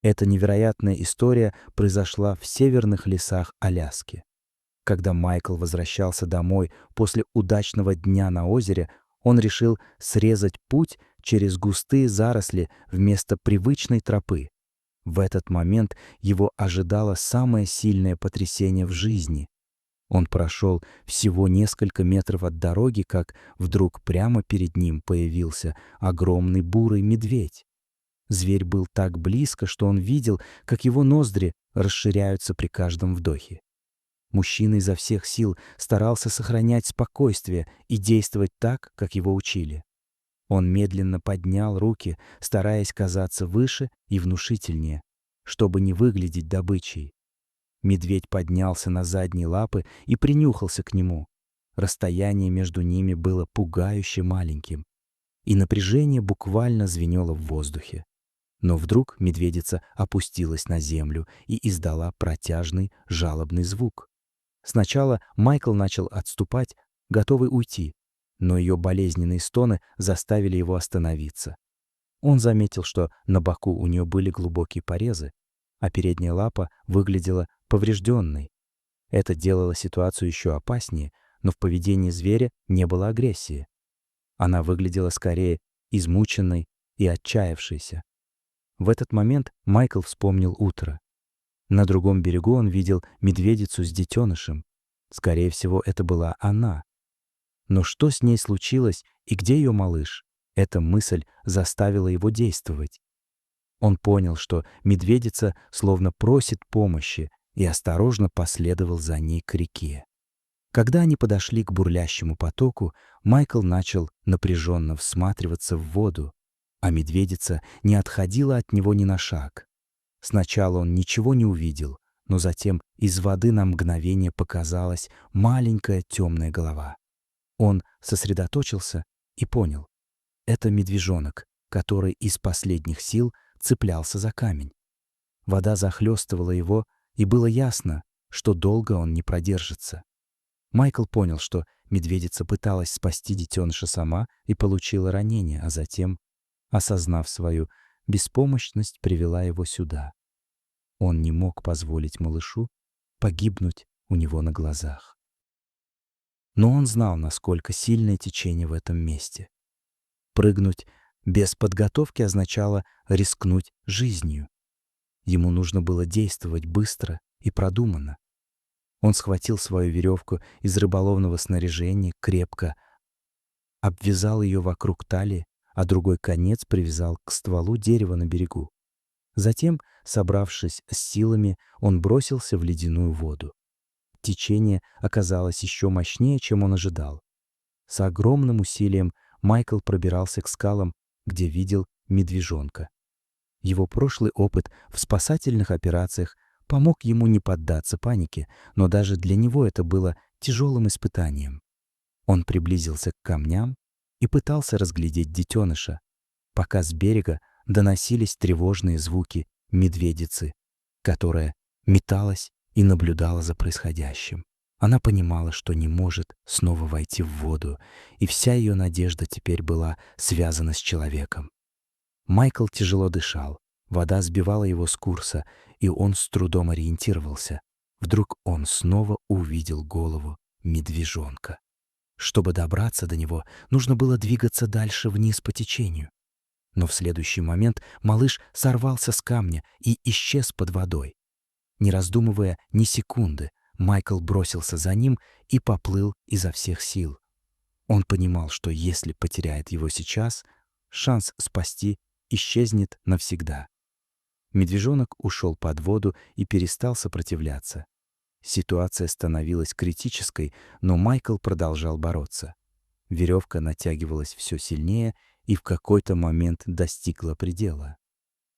Эта невероятная история произошла в северных лесах Аляски. Когда Майкл возвращался домой после удачного дня на озере, он решил срезать путь через густые заросли вместо привычной тропы. В этот момент его ожидало самое сильное потрясение в жизни. Он прошел всего несколько метров от дороги, как вдруг прямо перед ним появился огромный бурый медведь. Зверь был так близко, что он видел, как его ноздри расширяются при каждом вдохе. Мужчина изо всех сил старался сохранять спокойствие и действовать так, как его учили. Он медленно поднял руки, стараясь казаться выше и внушительнее, чтобы не выглядеть добычей. Медведь поднялся на задние лапы и принюхался к нему. Расстояние между ними было пугающе маленьким, и напряжение буквально звенело в воздухе. Но вдруг медведица опустилась на землю и издала протяжный жалобный звук. Сначала Майкл начал отступать, готовый уйти, но ее болезненные стоны заставили его остановиться. Он заметил, что на боку у нее были глубокие порезы, а передняя лапа выглядела поврежденной. Это делало ситуацию еще опаснее, но в поведении зверя не было агрессии. Она выглядела скорее измученной и отчаявшейся. В этот момент Майкл вспомнил утро. На другом берегу он видел медведицу с детенышем. Скорее всего, это была она. Но что с ней случилось и где ее малыш? Эта мысль заставила его действовать. Он понял, что медведица словно просит помощи, и осторожно последовал за ней к реке. Когда они подошли к бурлящему потоку, Майкл начал напряженно всматриваться в воду, а медведица не отходила от него ни на шаг. Сначала он ничего не увидел, но затем из воды на мгновение показалась маленькая темная голова. Он сосредоточился и понял. Это медвежонок, который из последних сил цеплялся за камень. Вода захлестывала его, и было ясно, что долго он не продержится. Майкл понял, что медведица пыталась спасти детеныша сама и получила ранение, а затем, осознав свою беспомощность, привела его сюда. Он не мог позволить малышу погибнуть у него на глазах. Но он знал, насколько сильное течение в этом месте. Прыгнуть без подготовки означало рискнуть жизнью. Ему нужно было действовать быстро и продуманно. Он схватил свою веревку из рыболовного снаряжения, крепко обвязал ее вокруг талии, а другой конец привязал к стволу дерева на берегу. Затем, собравшись с силами, он бросился в ледяную воду. Течение оказалось еще мощнее, чем он ожидал. С огромным усилием Майкл пробирался к скалам, где видел медвежонка. Его прошлый опыт в спасательных операциях помог ему не поддаться панике, но даже для него это было тяжелым испытанием. Он приблизился к камням и пытался разглядеть детеныша, пока с берега доносились тревожные звуки медведицы, которая металась и наблюдала за происходящим. Она понимала, что не может снова войти в воду, и вся ее надежда теперь была связана с человеком. Майкл тяжело дышал, вода сбивала его с курса, и он с трудом ориентировался. Вдруг он снова увидел голову медвежонка. Чтобы добраться до него, нужно было двигаться дальше вниз по течению. Но в следующий момент малыш сорвался с камня и исчез под водой. Не раздумывая ни секунды, Майкл бросился за ним и поплыл изо всех сил. Он понимал, что если потеряет его сейчас, шанс спасти исчезнет навсегда. Медвежонок ушел под воду и перестал сопротивляться. Ситуация становилась критической, но Майкл продолжал бороться. Веревка натягивалась все сильнее и в какой-то момент достигла предела.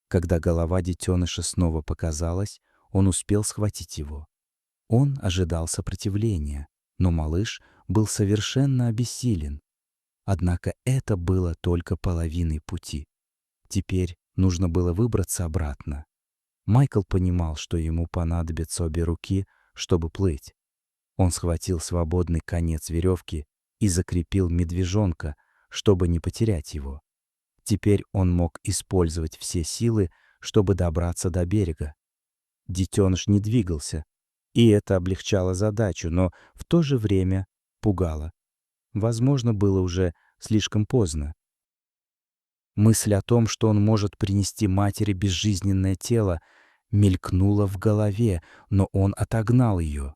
Когда голова детеныша снова показалась, он успел схватить его. Он ожидал сопротивления, но малыш был совершенно обессилен. Однако это было только половиной пути. Теперь нужно было выбраться обратно. Майкл понимал, что ему понадобятся обе руки, чтобы плыть. Он схватил свободный конец веревки и закрепил медвежонка, чтобы не потерять его. Теперь он мог использовать все силы, чтобы добраться до берега. Детеныш не двигался, и это облегчало задачу, но в то же время пугало. Возможно, было уже слишком поздно. Мысль о том, что он может принести матери безжизненное тело, мелькнула в голове, но он отогнал ее.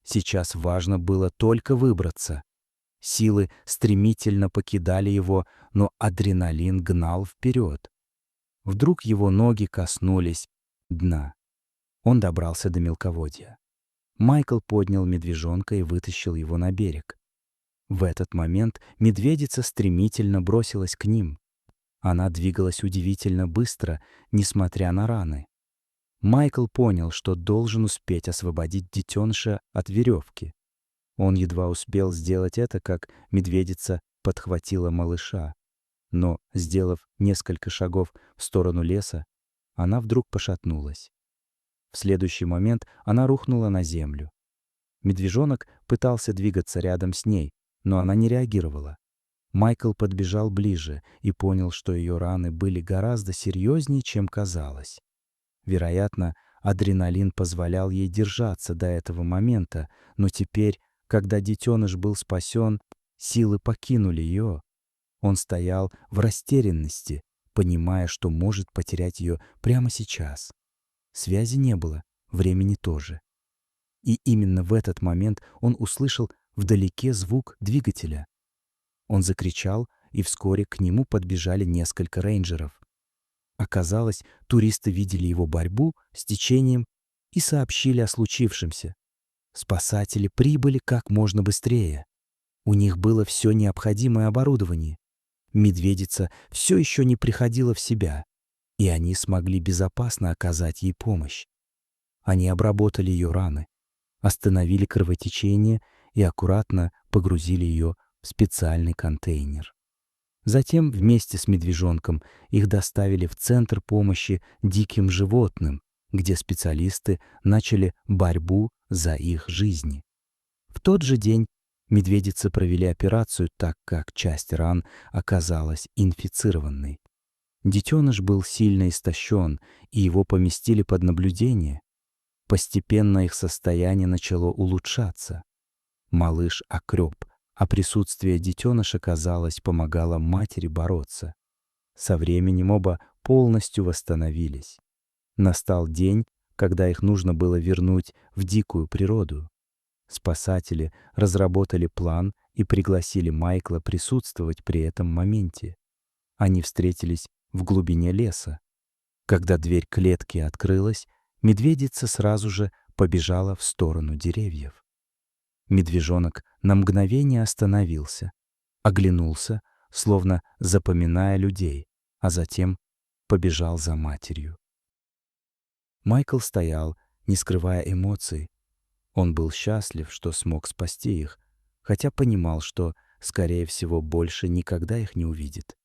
Сейчас важно было только выбраться. Силы стремительно покидали его, но адреналин гнал вперед. Вдруг его ноги коснулись дна. Он добрался до мелководья. Майкл поднял медвежонка и вытащил его на берег. В этот момент медведица стремительно бросилась к ним. Она двигалась удивительно быстро, несмотря на раны. Майкл понял, что должен успеть освободить детеныша от веревки. Он едва успел сделать это, как медведица подхватила малыша. Но, сделав несколько шагов в сторону леса, она вдруг пошатнулась. В следующий момент она рухнула на землю. Медвежонок пытался двигаться рядом с ней, но она не реагировала. Майкл подбежал ближе и понял, что ее раны были гораздо серьезнее, чем казалось. Вероятно, адреналин позволял ей держаться до этого момента, но теперь, когда детеныш был спасен, силы покинули ее. Он стоял в растерянности, понимая, что может потерять ее прямо сейчас. Связи не было, времени тоже. И именно в этот момент он услышал вдалеке звук двигателя. Он закричал, и вскоре к нему подбежали несколько рейнджеров. Оказалось, туристы видели его борьбу с течением и сообщили о случившемся. Спасатели прибыли как можно быстрее. У них было все необходимое оборудование. Медведица все еще не приходила в себя, и они смогли безопасно оказать ей помощь. Они обработали ее раны, остановили кровотечение и аккуратно погрузили ее в специальный контейнер. Затем вместе с медвежонком их доставили в Центр помощи диким животным, где специалисты начали борьбу за их жизни. В тот же день медведицы провели операцию, так как часть ран оказалась инфицированной. Детеныш был сильно истощен, и его поместили под наблюдение. Постепенно их состояние начало улучшаться. Малыш окреп, а присутствие детеныша, казалось, помогало матери бороться. Со временем оба полностью восстановились. Настал день, когда их нужно было вернуть в дикую природу. Спасатели разработали план и пригласили Майкла присутствовать при этом моменте. Они встретились в глубине леса. Когда дверь клетки открылась, медведица сразу же побежала в сторону деревьев. Медвежонок на мгновение остановился, оглянулся, словно запоминая людей, а затем побежал за матерью. Майкл стоял, не скрывая эмоций. Он был счастлив, что смог спасти их, хотя понимал, что, скорее всего, больше никогда их не увидит.